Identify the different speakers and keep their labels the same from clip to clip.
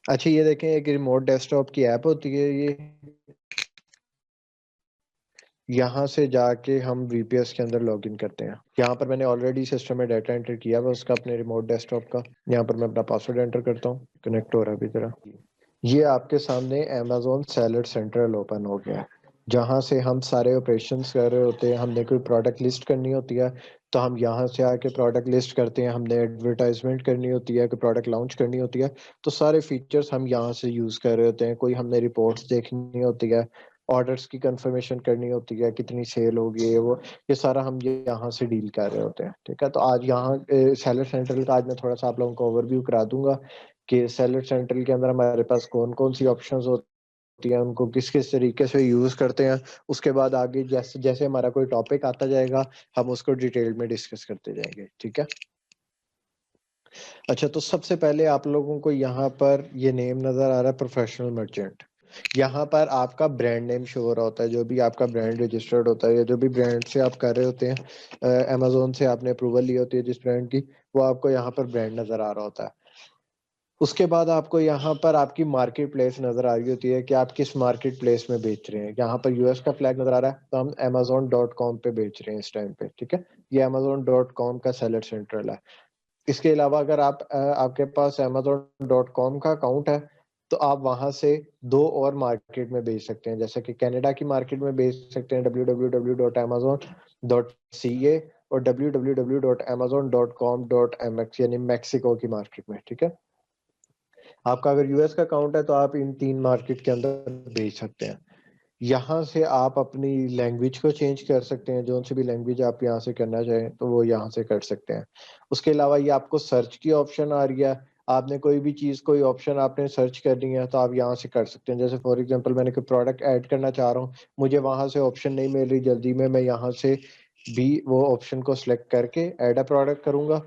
Speaker 1: अच्छा ये देखें, एक रिमोट डेस्कटॉप की ऐप होती है ये, यहाँ से जाके हम वीपीएस के अंदर लॉगिन करते हैं। यहाँ पर मैंने ऑलरेडी सिस्टम में डाटा एंटर किया हुआ उसका, अपने रिमोट डेस्कटॉप का। यहाँ पर मैं अपना पासवर्ड एंटर करता हूँ, कनेक्ट हो रहा है अभी तरह। ये आपके सामने अमेजोन सेलर सेंट्रल ओपन हो गया है, जहाँ से हम सारे ऑपरेशंस कर रहे होते हैं। हमने कोई प्रोडक्ट लिस्ट करनी होती है तो हम यहाँ से आके प्रोडक्ट लिस्ट करते हैं। हमने एडवर्टाइजमेंट करनी होती है, कोई प्रोडक्ट लॉन्च करनी होती है, तो सारे फीचर्स हम यहाँ से यूज कर रहे होते हैं। कोई हमने रिपोर्ट्स देखनी होती है, ऑर्डर्स की कंफर्मेशन करनी होती है, कितनी सेल होगी वो, ये सारा हम यहाँ से डील कर रहे होते हैं। ठीक है, तो आज यहाँ सेलर सेंट्रल का आज मैं थोड़ा सा आप लोगों को ओवरव्यू करा दूंगा कि सेलर सेंट्रल के अंदर हमारे पास कौन कौन सी ऑप्शंस होती हैं, उनको किस किस तरीके से यूज करते हैं। उसके बाद आगे जैसे जैसे हमारा कोई टॉपिक आता जाएगा हम उसको डिटेल में डिस्कस करते जाएंगे। ठीक है, अच्छा तो सबसे पहले आप लोगों को यहाँ पर ये नेम नजर आ रहा है, प्रोफेशनल मर्चेंट। यहाँ पर आपका ब्रांड नेम शो हो रहा होता है, जो भी आपका ब्रांड रजिस्टर्ड होता है या जो भी ब्रांड से आप कर रहे होते हैं, अमेजोन से आपने अप्रूवल ली होती है जिस ब्रांड की, वो आपको यहाँ पर ब्रांड नजर आ रहा होता है। उसके बाद आपको यहाँ पर आपकी मार्केट प्लेस नजर आ रही होती है कि आप किस मार्केट प्लेस में बेच रहे हैं। यहाँ पर यूएस का फ्लैग नजर आ रहा है, तो हम amazon.com पे बेच रहे हैं इस टाइम पे। ठीक है, ये amazon.com का सेलर सेंट्रल है। इसके अलावा अगर आपके पास amazon.com का अकाउंट है तो आप वहां से दो और मार्केट में बेच सकते हैं, जैसे कि कनाडा की मार्केट में बेच सकते हैं www.amazon.ca और www.amazon.com.mx यानी मैक्सिको की मार्केट में। ठीक है, आपका अगर यूएस का अकाउंट है तो आप इन तीन मार्केट के अंदर बेच सकते हैं। यहाँ से आप अपनी लैंग्वेज को चेंज कर सकते हैं, जो सी भी लैंग्वेज आप यहाँ से करना चाहें तो वो यहाँ से कर सकते हैं। उसके अलावा ये आपको सर्च की ऑप्शन आ रही है, आपने कोई भी चीज़ कोई ऑप्शन आपने सर्च करनी है तो आप यहाँ से कर सकते हैं। जैसे फॉर एग्जांपल मैंने कोई प्रोडक्ट ऐड करना चाह रहा हूँ, मुझे वहाँ से ऑप्शन नहीं मिल रही जल्दी में, मैं यहाँ से भी वो ऑप्शन को सिलेक्ट करके ऐड अ प्रोडक्ट करूंगा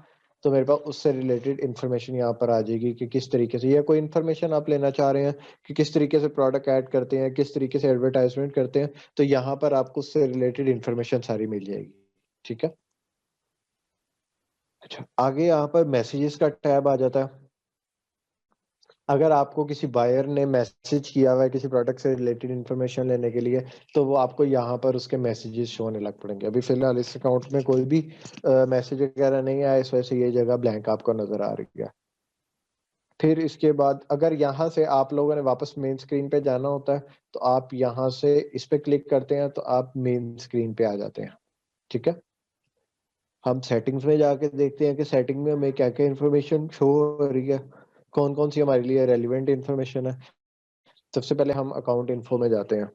Speaker 1: तो मेरे पास उससे रिलेटेड इन्फॉर्मेशन यहाँ पर आ जाएगी कि किस तरीके से, या कोई इन्फॉर्मेशन आप लेना चाह रहे हैं कि किस तरीके से प्रोडक्ट ऐड करते हैं, किस तरीके से एडवर्टाइजमेंट करते हैं, तो यहाँ पर आपको उससे रिलेटेड इन्फॉर्मेशन सारी मिल जाएगी। ठीक है, अच्छा आगे यहाँ पर मैसेजेस का टैब आ जाता है। अगर आपको किसी बायर ने मैसेज किया हुआ है किसी प्रोडक्ट से रिलेटेड इन्फॉर्मेशन लेने के लिए, तो वो आपको यहाँ पर उसके मैसेजेस शो होने लग पड़ेंगे। अभी फिलहाल इस अकाउंट में कोई भी मैसेज वगैरह नहीं आया, इस वजह से ये जगह ब्लैंक आपको नजर आ रही है। फिर इसके बाद अगर यहाँ से आप लोगों ने वापस मेन स्क्रीन पे जाना होता है तो आप यहाँ से इस पे क्लिक करते हैं तो आप मेन स्क्रीन पे आ जाते हैं। ठीक है, हम सेटिंग्स में जाके देखते हैं कि सेटिंग में हमें क्या क्या इन्फॉर्मेशन शो हो रही है, कौन कौन सी हमारे लिए रेलिवेंट इन्फॉर्मेशन है। सबसे पहले हम अकाउंट इन्फो में जाते हैं।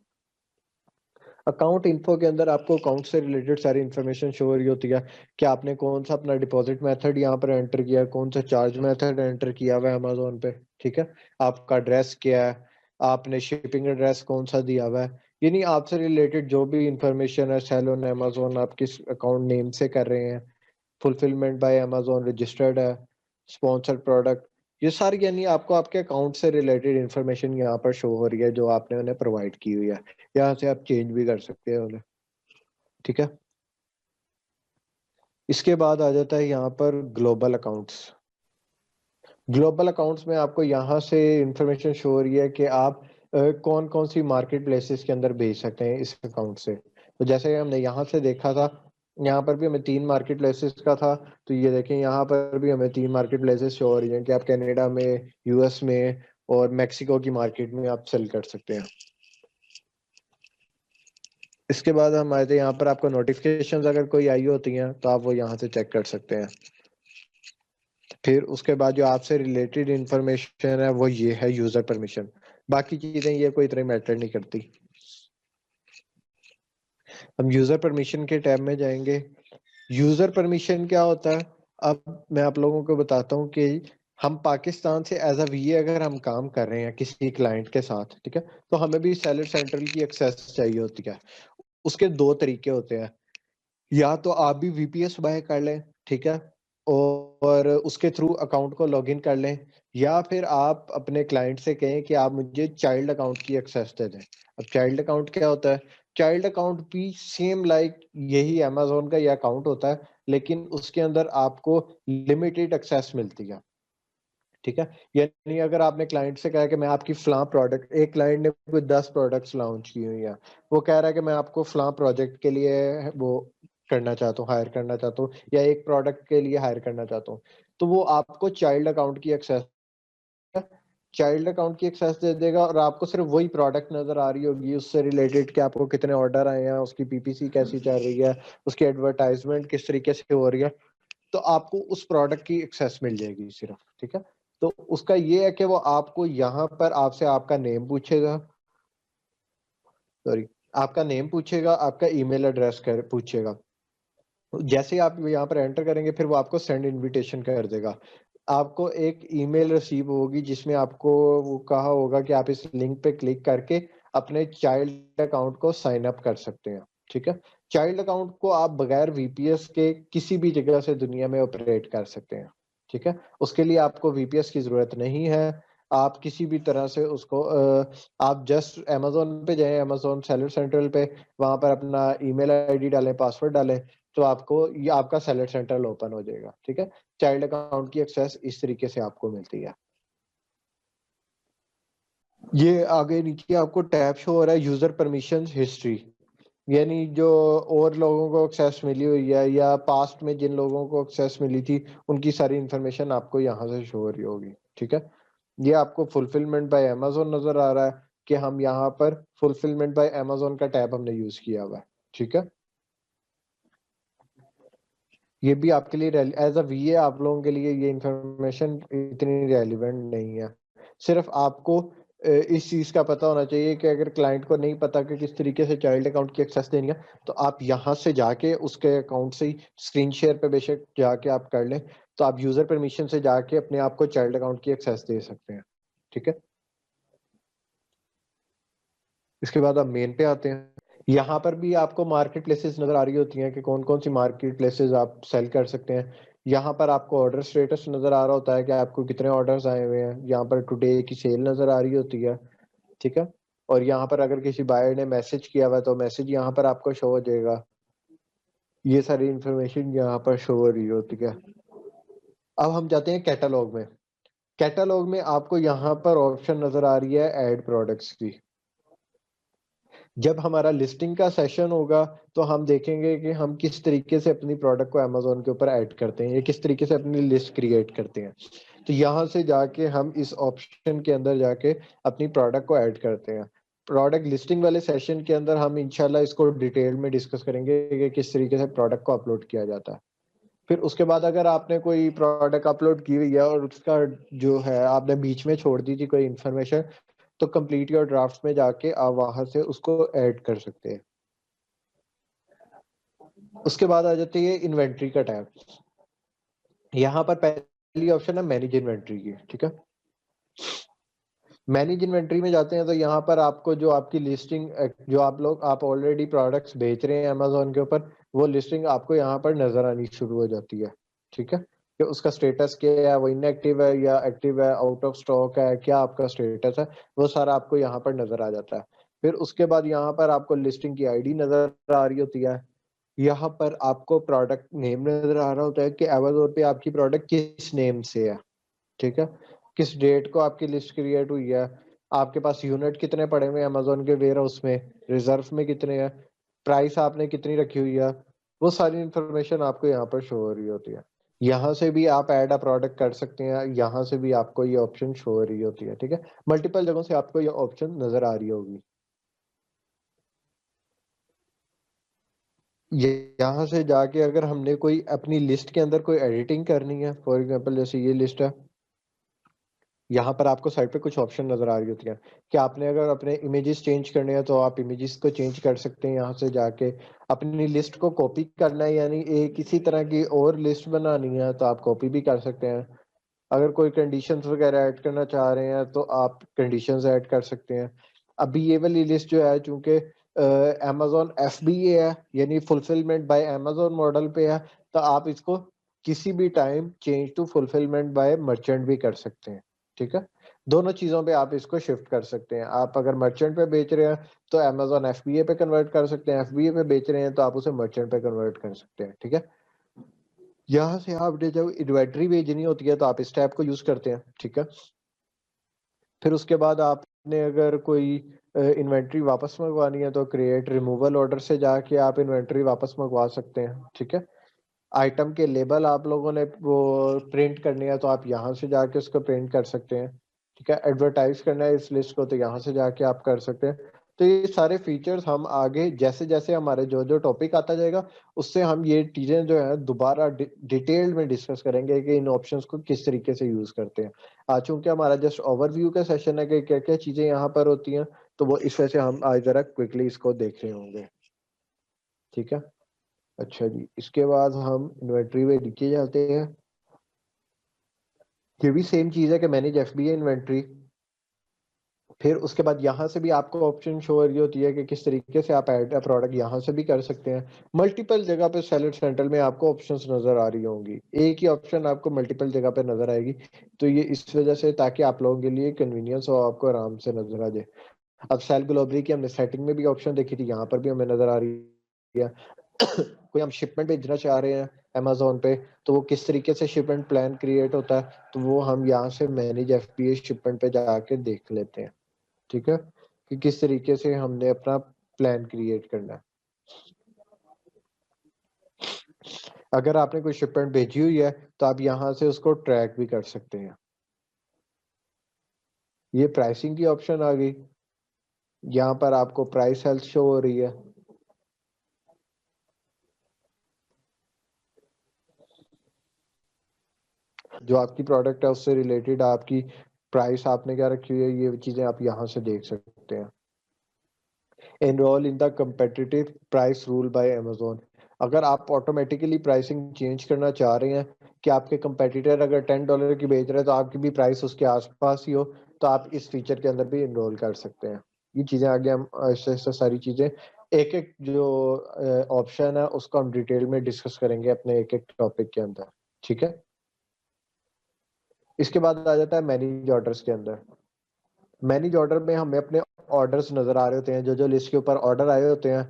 Speaker 1: अकाउंट इन्फो के अंदर आपको अकाउंट से रिलेटेड सारी इन्फॉर्मेशन शो हो रही होती है कि आपने कौन सा अपना डिपॉजिट मेथड यहाँ पर एंटर किया है, कौन सा चार्ज मेथड एंटर किया हुआ है अमेजोन पे। ठीक है, आपका एड्रेस क्या है, आपने शिपिंग एड्रेस कौन सा दिया हुआ है, यानी आपसे रिलेटेड जो भी इंफॉर्मेशन है, सेल ऑन अमेजोन आप किस अकाउंट नेम से कर रहे हैं, फुलफिलमेंट बाय अमेजोन रजिस्टर्ड है, स्पॉन्सर्ड प्रोडक्ट, ये सारी यानी आपको आपके अकाउंट से रिलेटेड इंफॉर्मेशन यहाँ पर शो हो रही है जो आपने उन्हें प्रोवाइड की हुई है। यहाँ से आप चेंज भी कर सकते हैं उन्हें। ठीक है, इसके बाद आ जाता है यहाँ पर ग्लोबल अकाउंट्स। ग्लोबल अकाउंट्स में आपको यहाँ से इंफॉर्मेशन शो हो रही है कि आप कौन कौन सी मार्केट प्लेसेस के अंदर भेज सकते हैं इस अकाउंट से। तो जैसे हमने यहाँ से देखा था, यहाँ पर भी हमें तीन मार्केट प्लेसेस का था, तो ये देखें यहाँ पर भी हमें तीन मार्केट प्लेसेस शो हो रही हैं कि आप कनाडा में, यूएस में और मेक्सिको की मार्केट में आप सेल कर सकते हैं। इसके बाद हम आए थे यहाँ पर, आपको नोटिफिकेशंस अगर कोई आई होती हैं तो आप वो यहाँ से चेक कर सकते हैं। फिर उसके बाद जो आपसे रिलेटेड इंफॉर्मेशन है वो ये है यूजर परमिशन, बाकी चीजें ये कोई इतनी मैटर नहीं करती। हम यूजर परमिशन के टैब में जाएंगे। यूजर परमिशन क्या होता है, अब मैं आप लोगों को बताता हूँ कि हम पाकिस्तान से एज अ वीए अगर हम काम कर रहे हैं किसी क्लाइंट के साथ, ठीक है, तो हमें भी सेलर सेंट्रल की एक्सेस चाहिए होती है। उसके दो तरीके होते हैं, या तो आप भी वीपीएस बाय कर लें, ठीक है, और उसके थ्रू अकाउंट को लॉगिन कर लें, या फिर आप अपने क्लाइंट से कहें कि आप मुझे चाइल्ड अकाउंट की एक्सेस दे दें। अब चाइल्ड अकाउंट क्या होता है, चाइल्ड अकाउंट भी सेम लाइक यही अमेजोन का ये अकाउंट होता है, लेकिन उसके अंदर आपको लिमिटेड एक्सेस मिलती है। ठीक है। यानी अगर आपने क्लाइंट से कहा कि मैं आपकी फलां प्रोडक्ट, एक क्लाइंट ने कोई 10 प्रोडक्ट्स लॉन्च की हुई है, वो कह रहा है कि मैं आपको फलां प्रोजेक्ट के लिए वो करना चाहता हूँ, हायर करना चाहता हूँ, या एक प्रोडक्ट के लिए हायर करना चाहता हूँ, तो वो आपको चाइल्ड अकाउंट की एक्सेस दे देगा, और आपको सिर्फ वही प्रोडक्ट नजर आ रही होगी उससे रिलेटेड कि आपको कितने ऑर्डर आए हैं, उसकी पीपीसी कैसी चल रही है, उसकी एडवर्टाइजमेंट किस तरीके से हो रही है, तो आपको उस प्रोडक्ट की एक्सेस मिल जाएगी सिर्फ। ठीक है। तो उसका ये है कि वो आपको यहाँ पर आपसे आपका नेम पूछेगा, सॉरी, आपका नेम पूछेगा, आपका ईमेल एड्रेस कर पूछेगा। जैसे ही आप यहाँ पर एंटर करेंगे, फिर वो आपको सेंड इनविटेशन कर देगा। आपको एक ईमेल रिसीव होगी जिसमें आपको वो कहा होगा कि आप इस लिंक पे क्लिक करके अपने चाइल्ड अकाउंट को साइन अप कर सकते हैं। ठीक है। चाइल्ड अकाउंट को आप बगैर वीपीएस के किसी भी जगह से दुनिया में ऑपरेट कर सकते हैं। ठीक है। उसके लिए आपको वीपीएस की जरूरत नहीं है। आप किसी भी तरह से उसको आप जस्ट अमेजोन पे जाएं, अमेजोन सेलर सेंट्रल पे, वहां पर अपना ईमेल आईडी डालें, पासवर्ड डालें, तो आपको ये आपका सेलर सेंट्रल ओपन हो जाएगा। ठीक है। चाइल्ड अकाउंट की एक्सेस इस तरीके से आपको मिलती है। ये आगे नीचे आपको टैब शो हो रहा है, यूजर परमिशंस हिस्ट्री, यानी जो और लोगों को एक्सेस मिली हुई है या पास्ट में जिन लोगों को एक्सेस मिली थी, उनकी सारी इंफॉर्मेशन आपको यहाँ से शो हो रही होगी। ठीक है। ये आपको फुलफिलमेंट बाय अमेजोन नजर आ रहा है कि हम यहाँ पर फुलफिलमेंट बाय अमेजोन का टैब हमने यूज किया हुआ है। ठीक है। ये भी आपके लिए एज अ वीए आप लोगों के लिए ये इंफॉर्मेशन इतनी रेलिवेंट नहीं है। सिर्फ आपको इस चीज का पता होना चाहिए कि अगर क्लाइंट को नहीं पता कि किस तरीके से चाइल्ड अकाउंट की एक्सेस देनी है, तो आप यहाँ से जाके उसके अकाउंट से ही स्क्रीन शेयर पे बेशक जाके आप कर लें, तो आप यूजर परमिशन से जाके अपने आप को चाइल्ड अकाउंट की एक्सेस दे सकते हैं। ठीक है। इसके बाद आप मेन पे आते हैं। यहाँ पर भी आपको मार्केट प्लेसेस नजर आ रही होती हैं कि कौन कौन सी मार्केट प्लेसेस आप सेल कर सकते हैं। यहाँ पर आपको ऑर्डर स्टेटस नजर आ रहा होता है कि आपको कितने ऑर्डर्स आए हुए हैं। यहाँ पर टुडे की सेल नजर आ रही होती है। ठीक है। और यहाँ पर अगर किसी बायर ने मैसेज किया हुआ है तो मैसेज यहाँ पर आपको शो हो जाएगा। ये सारी इंफॉर्मेशन यहाँ पर शो हो रही होती है। अब हम जाते हैं कैटलॉग में। कैटलॉग में आपको यहाँ पर ऑप्शन नजर आ रही है ऐड प्रोडक्ट्स की। जब हमारा लिस्टिंग का सेशन होगा तो हम देखेंगे कि हम किस तरीके से अपनी प्रोडक्ट को अमेजोन के ऊपर ऐड करते हैं या किस तरीके से अपनी लिस्ट क्रिएट करते हैं। तो यहाँ से जाके हम इस ऑप्शन के अंदर जाके अपनी प्रोडक्ट को ऐड करते हैं। प्रोडक्ट लिस्टिंग वाले सेशन के अंदर हम इंशाल्लाह इसको डिटेल में डिस्कस करेंगे कि किस तरीके से प्रोडक्ट को अपलोड किया जाता है। फिर उसके बाद अगर आपने कोई प्रोडक्ट अपलोड की हुई है और उसका जो है आपने बीच में छोड़ दी थी कोई इन्फॉर्मेशन, तो कंप्लीट योर ड्राफ्ट में जाके आप वहां से उसको ऐड कर सकते हैं। उसके बाद आ जाती है इन्वेंट्री का टैब। यहाँ पर पहली ऑप्शन है मैनेज इन्वेंट्री की। ठीक है। मैनेज इन्वेंट्री में जाते हैं तो यहाँ पर आपको जो आपकी लिस्टिंग, जो आप ऑलरेडी प्रोडक्ट्स बेच रहे हैं अमेजोन के ऊपर, वो लिस्टिंग आपको यहाँ पर नजर आनी शुरू हो जाती है। ठीक है। कि उसका स्टेटस क्या है, वो इनएक्टिव है या एक्टिव है, आउट ऑफ स्टॉक है, क्या आपका स्टेटस है, वो सारा आपको यहाँ पर नजर आ जाता है। फिर उसके बाद यहाँ पर आपको लिस्टिंग की आईडी नजर आ रही होती है। यहाँ पर आपको प्रोडक्ट नेम नजर आ रहा होता है कि अमेजोन पे आपकी प्रोडक्ट किस नेम से है। ठीक है। किस डेट को आपकी लिस्ट क्रिएट हुई है, आपके पास यूनिट कितने पड़े हुए हैं अमेजोन के वेयर हाउस में, रिजर्व में कितने हैं, प्राइस आपने कितनी रखी हुई है, वो सारी इंफॉर्मेशन आपको यहाँ पर शो हो रही होती है। यहाँ से भी आप ऐड अ प्रोडक्ट कर सकते हैं, यहाँ से भी आपको ये ऑप्शन शो हो रही होती है। ठीक है। मल्टीपल जगहों से आपको ये ऑप्शन नजर आ रही होगी। ये यहाँ से जाके अगर हमने कोई अपनी लिस्ट के अंदर कोई एडिटिंग करनी है, फॉर एग्जांपल जैसे ये लिस्ट है, यहाँ पर आपको साइड पे कुछ ऑप्शन नजर आ रही होती है कि आपने अगर अपने इमेजेस चेंज करने हैं तो आप इमेजेस को चेंज कर सकते हैं। यहाँ से जाके अपनी लिस्ट को कॉपी करना है, यानी एक इसी तरह की और लिस्ट बनानी है तो आप कॉपी भी कर सकते हैं। अगर कोई कंडीशंस वगैरह ऐड करना चाह रहे हैं तो आप कंडीशंस ऐड कर सकते हैं। अभी ये वाली लिस्ट जो है चूंकि अमेजोन एफबीए है, यानी फुलफिलमेंट बाय अमेजोन मॉडल पे है, तो आप इसको किसी भी time change to fulfilment by merchant भी कर सकते हैं। ठीक है। दोनों चीजों पे आप इसको शिफ्ट कर सकते हैं। आप अगर मर्चेंट पे बेच रहे हैं तो अमेजोन एफबीए पे कन्वर्ट कर सकते हैं, एफबीए पे बेच रहे हैं तो आप उसे मर्चेंट पे कन्वर्ट कर सकते हैं। ठीक है। यहाँ से आपने जब इन्वेंट्री भेजनी होती है तो आप इस टैब को यूज करते हैं, ठीक है। फिर उसके बाद आपने अगर कोई इन्वेंट्री वापस मंगवानी है तो क्रिएट रिमूवल ऑर्डर से जाके आप इन्वेंट्री वापस मंगवा सकते हैं, ठीक है। आइटम के लेबल आप लोगों ने वो प्रिंट करने हैं तो आप यहाँ से जाके उसको प्रिंट कर सकते हैं, ठीक है। एडवर्टाइज करना है इस लिस्ट को तो यहाँ से जाके आप कर सकते हैं। तो ये सारे फीचर्स हम आगे जैसे जैसे हमारे जो जो टॉपिक आता जाएगा उससे हम ये चीजें जो है दोबारा डिटेल में डिस्कस करेंगे कि इन ऑप्शंस को किस तरीके से यूज करते हैं। आज चूंकि हमारा जस्ट ओवरव्यू का सेशन है कि क्या क्या चीजें यहाँ पर होती हैं, तो वो इस वजह से हम आज जरा क्विकली इसको देख रहे होंगे, ठीक है। अच्छा जी, इसके बाद हम इन्वेंट्री में नीचे जाते हैं। ये भी सेम चीज है कि मैनेज एफबीए इन्वेंट्री। फिर उसके बाद यहाँ से भी आपको ऑप्शन शो हो रही होती है कि किस तरीके से आप ऐड प्रोडक्ट यहाँ से भी कर सकते हैं। मल्टीपल जगह पे सेलेक्ट सेंट्रल में आपको ऑप्शंस नजर आ रही होंगी, एक ही ऑप्शन आपको मल्टीपल जगह पे नजर आएगी। तो ये इस वजह से ताकि आप लोगों के लिए कन्वीनियंस हो, आपको आराम से नजर आ जाए। अब सेल ग्लोबरी की हमने सेटिंग में भी ऑप्शन देखी थी, यहाँ पर भी हमें नजर आ रही है। कोई हम शिपमेंट भेजना चाह रहे हैं अमेजोन पे, तो वो किस तरीके से शिपमेंट प्लान क्रिएट होता है, तो वो हम यहाँ से मैनेज एफपीए शिपमेंट पे जाके देख लेते हैं, ठीक है, कि किस तरीके से हमने अपना प्लान क्रिएट करना है। अगर आपने कोई शिपमेंट भेजी हुई है तो आप यहाँ से उसको ट्रैक भी कर सकते हैं। ये प्राइसिंग की ऑप्शन आ गई, यहाँ पर आपको प्राइस हेल्थ शो हो रही है। जो आपकी प्रोडक्ट है उससे रिलेटेड आपकी प्राइस आपने क्या रखी हुई है, ये चीजें आप यहाँ से देख सकते हैं। Enrol in the competitive price rule by Amazon. अगर आप ऑटोमेटिकली प्राइसिंग चेंज करना चाह रहे हैं कि आपके कंपेटिटर अगर $10 की बेच रहे हैं तो आपकी भी प्राइस उसके आसपास ही हो, तो आप इस फीचर के अंदर भी इनरोल कर सकते हैं। ये चीजें आगे हम ऐसे ऐसे सारी चीजें एक एक जो ऑप्शन है उसको हम डिटेल में डिस्कस करेंगे अपने एक एक टॉपिक के अंदर, ठीक है। इसके बाद आ जाता है मैनेज ऑर्डर्स के अंदर। मैनेज ऑर्डर में हमें अपने ऑर्डर्स नजर आ रहे होते हैं, जो जो लिस्ट के ऊपर ऑर्डर आए होते हैं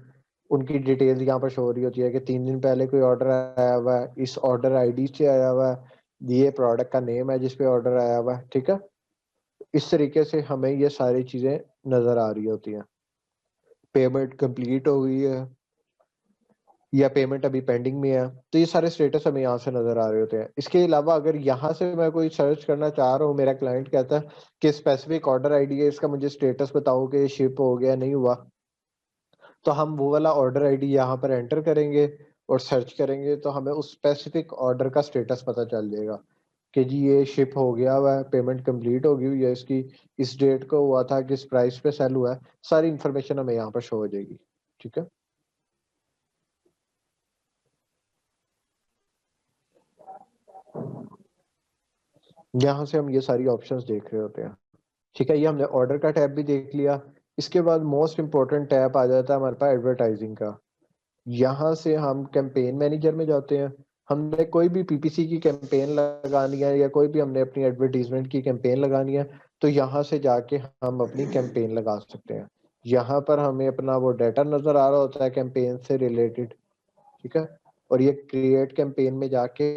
Speaker 1: उनकी डिटेल यहाँ पर शो हो रही होती है कि 3 दिन पहले कोई ऑर्डर आया हुआ है, इस ऑर्डर आईडी से आया हुआ है, ये प्रोडक्ट का नेम है जिसपे ऑर्डर आया हुआ है, ठीक है। इस तरीके से हमें ये सारी चीजें नजर आ रही होती हैं। पेमेंट कंप्लीट हो गई है या पेमेंट अभी पेंडिंग में है, तो ये सारे स्टेटस हमें यहाँ से नजर आ रहे होते हैं। इसके अलावा अगर यहाँ से मैं कोई सर्च करना चाह रहा हूँ, मेरा क्लाइंट कहता है कि स्पेसिफिक ऑर्डर आईडी है, इसका मुझे स्टेटस बताओ कि शिप हो गया नहीं हुआ, तो हम वो वाला ऑर्डर आईडी यहाँ पर एंटर करेंगे और सर्च करेंगे तो हमें उस स्पेसिफिक ऑर्डर का स्टेटस पता चल जाएगा कि जी ये शिप हो गया हुआ है, पेमेंट कंप्लीट हो गई हुई है इसकी, इस डेट को हुआ था, किस प्राइस पे सेल हुआ है, सारी इन्फॉर्मेशन हमें यहाँ पर शो हो जाएगी, ठीक है। यहाँ से हम ये सारी ऑप्शंस देख रहे होते हैं, ठीक है। ये हमने ऑर्डर का टैब भी देख लिया। इसके बाद मोस्ट इंपॉर्टेंट टैब आ जाता है हमारे पास एडवर्टाइजिंग का। यहाँ से हम कैंपेन मैनेजर में जाते हैं। हमने कोई भी पीपीसी की कैंपेन लगानी है या कोई भी हमने अपनी एडवर्टीजमेंट की कैंपेन लगानी है, तो यहाँ से जाके हम अपनी कैंपेन लगा सकते हैं। यहाँ पर हमें अपना वो डाटा नजर आ रहा होता है कैंपेन से रिलेटेड, ठीक है। और ये क्रिएट कैंपेन में जाके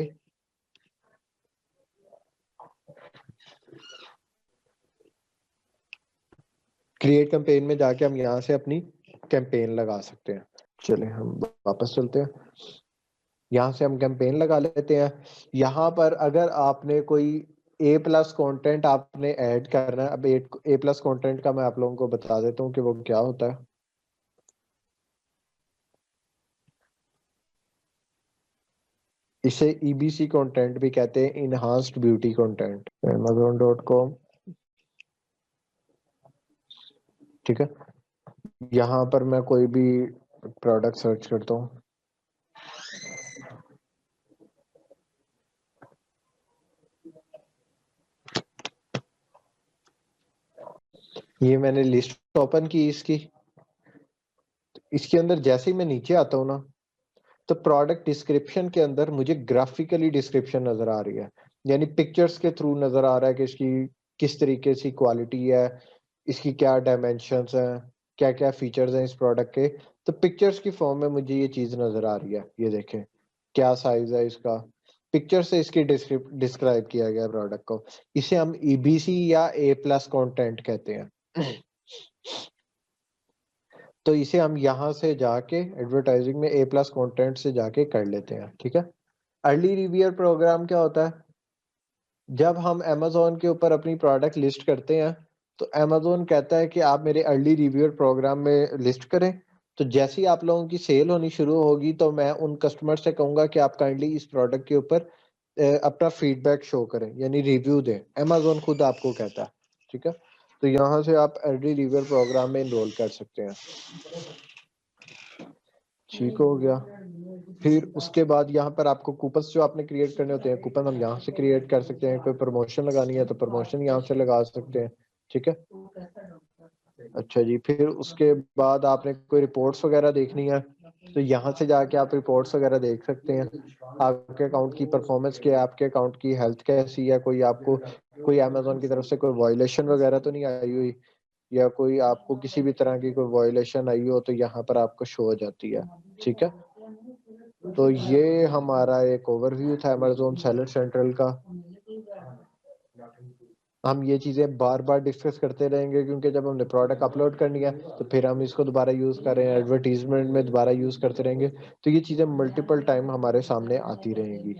Speaker 1: क्रिएट कैंपेन में जाके हम यहाँ से अपनी कैंपेन लगा सकते हैं। चले हम वापस चलते हैं, यहाँ से हम कैंपेन लगा लेते हैं। यहाँ पर अगर आपने कोई ए प्लस कॉन्टेंट आपने ऐड करना है, अब ए प्लस कॉन्टेंट का मैं आप लोगों को बता देता हूँ कि वो क्या होता है। इसे ईबीसी कंटेंट भी कहते हैं, इनहांस्ड ब्यूटी कंटेंट। amazon.com, ठीक है। यहाँ पर मैं कोई भी प्रोडक्ट सर्च करता हूँ। ये मैंने लिस्ट ओपन की इसकी। इसके अंदर जैसे ही मैं नीचे आता हूँ ना, तो प्रोडक्ट डिस्क्रिप्शन के अंदर मुझे ग्राफिकली डिस्क्रिप्शन नजर आ रही है, यानी पिक्चर्स के थ्रू नजर आ रहा है कि इसकी किस तरीके से क्वालिटी है, इसकी क्या डायमेंशंस हैं, क्या क्या फीचर्स हैं इस प्रोडक्ट के। तो पिक्चर्स की फॉर्म में मुझे ये चीज नजर आ रही है, ये देखें क्या साइज है इसका, पिक्चर से इसकी डिस्क्राइब किया गया प्रोडक्ट को। इसे हम ईबीसी या A+ कंटेंट कहते हैं। तो इसे हम यहाँ से जाके एडवर्टाइजिंग में A+ कंटेंट से जाके कर लेते हैं, ठीक है। अर्ली रिव्यूअर प्रोग्राम क्या होता है? जब हम Amazon के ऊपर अपनी प्रोडक्ट लिस्ट करते हैं तो Amazon कहता है कि आप मेरे अर्ली रिव्यूअर प्रोग्राम में लिस्ट करें। तो जैसे ही आप लोगों की सेल होनी शुरू होगी तो मैं उन कस्टमर से कहूंगा कि आप काइंडली इस प्रोडक्ट के ऊपर अपना फीडबैक शो करें, यानी रिव्यू दें। Amazon खुद आपको कहता है, ठीक है। तो यहाँ से आप अर्ली रिव्यूअर प्रोग्राम में इनरोल कर सकते हैं। ठीक हो गया। फिर उसके बाद यहाँ पर आपको कूपन्स जो आपने क्रिएट करने होते हैं, कूपन हम यहाँ से क्रिएट कर सकते हैं। कोई प्रमोशन लगानी है तो प्रमोशन यहाँ से लगा सकते हैं, ठीक है। अच्छा जी, फिर उसके बाद आपने कोई रिपोर्ट्स वगैरह देखनी है तो यहाँ से जाके आप रिपोर्ट्स वगैरह देख सकते हैं। आपके अकाउंट की परफॉर्मेंस क्या है, आपके अकाउंट की हेल्थ कैसी है, कोई आपको कोई अमेजोन की तरफ से कोई वायलेशन वगैरह तो नहीं आई हुई, या कोई आपको किसी भी तरह की कोई वायलेशन आई हो तो यहाँ पर आपको शो हो जाती है, ठीक है। तो ये हमारा एक ओवरव्यू था अमेजोन सेलर सेंट्रल का। हम ये चीजें बार बार डिस्कस करते रहेंगे क्योंकि जब हमने प्रोडक्ट अपलोड करनी है तो फिर हम इसको दोबारा यूज कर रहे हैं, एडवर्टीजमेंट में दोबारा यूज करते रहेंगे, तो ये चीजें मल्टीपल टाइम हमारे सामने आती रहेंगी।